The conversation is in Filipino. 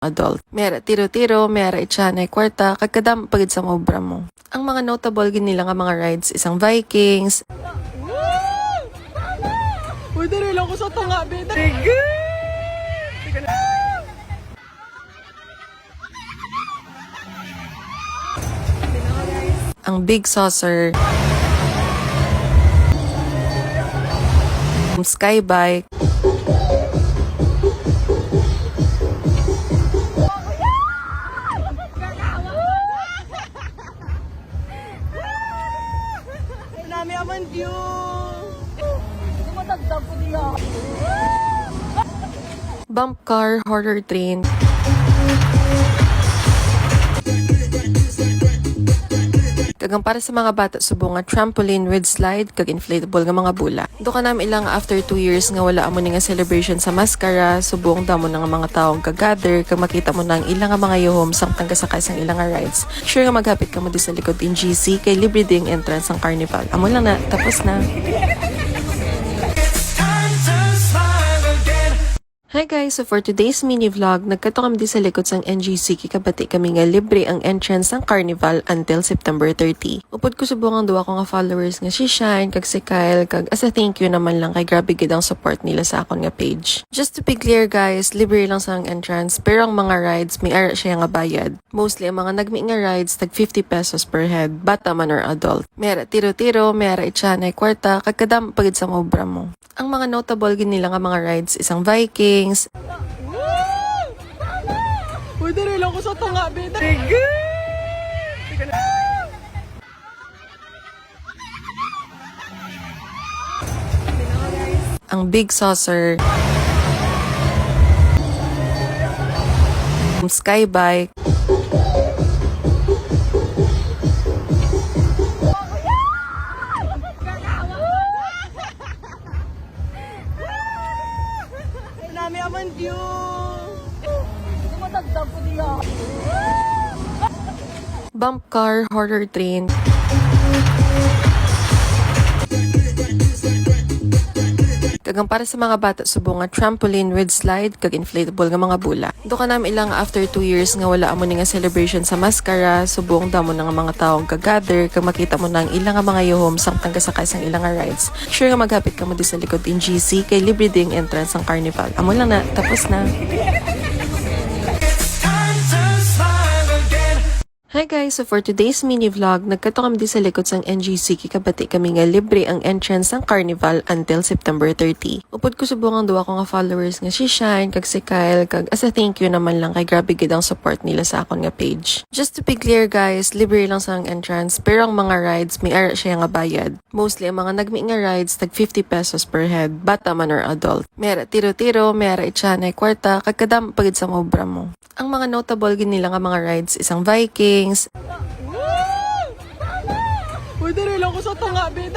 adult. Mera tiro-tiro, mera itsanay kwarta, kagkadam pagid sa mobra mo. Ang mga notable gin nila nga mga rides isang Vikings. Uy, dali lang ko sa tunga, be. Ang Big Saucer, Skybike, Nami aman view. Dumatagdag ko diya. Bump Car, Horror Train, kagang para sa mga bata subong nga trampoline with slide kag inflatable nga mga bula. Do ka nam ilang after 2 years nga wala amo ni nga celebration sa Mascara, subong damo na nga mga taong kagather kag makita mo nang ilang nga mga yuhom samtang kasakay sang ilang nga rides. Sure nga maghapit ka mo di sa likod in GC kay libre ding entrance ang carnival. Amo lang na, tapos na. Hi guys! So for today's mini vlog, nagkato kami di sa likod sang NGC kikabati kami nga libre ang entrance ng Carnival until September 30. Upod ko subong ang duwa ko nga followers nga si Shine, kag si Kyle, kag as a thank you naman lang kay grabe gid ang support nila sa akon nga page. Just to be clear guys, libre lang sang entrance pero ang mga rides may ara siya nga bayad. Mostly ang mga nagmi nga rides tag 50 pesos per head, bata man or adult. Mera tiro-tiro, mera itsanay kwarta, kag kadam pagid sa mobra mo. Ang mga notable gin nila nga mga rides isang Vikings. Uy, dali lang ko sa tunga, be. Ang Big Saucer, Skybike, Nami aman view. Dumatagdag ko diya. Bump Car, Horror Train, kagang para sa mga bata subong nga trampoline with slide kag inflatable nga mga bula. Do ka nam ilang after 2 years nga wala amo ni nga celebration sa Mascara, subong damo na nga mga taong kagather kag makita mo nang ilang nga mga yuhom samtang kasakay sang ilang nga rides. Sure nga maghapit ka mo di sa likod in GC kay libre ding entrance ang carnival. Amo lang na, tapos na. Hi guys! So for today's mini vlog, nagkato kami di sa likod sang NGC kikabati kami nga libre ang entrance ng Carnival until September 30. Upod ko subong ang duwa ko nga followers nga si Shine, kag si Kyle, kag as a thank you naman lang kay grabe gid ang support nila sa akon nga page. Just to be clear guys, libre lang sang entrance pero ang mga rides may ara siya nga bayad. Mostly ang mga nagmi nga rides tag 50 pesos per head, bata man or adult. Mera tiro-tiro, mera itsanay kwarta, kag kadam pagid sa mobra mo. Ang mga notable gin nila nga mga rides isang Vikings. Uy, dali lang ko sa tunga, be.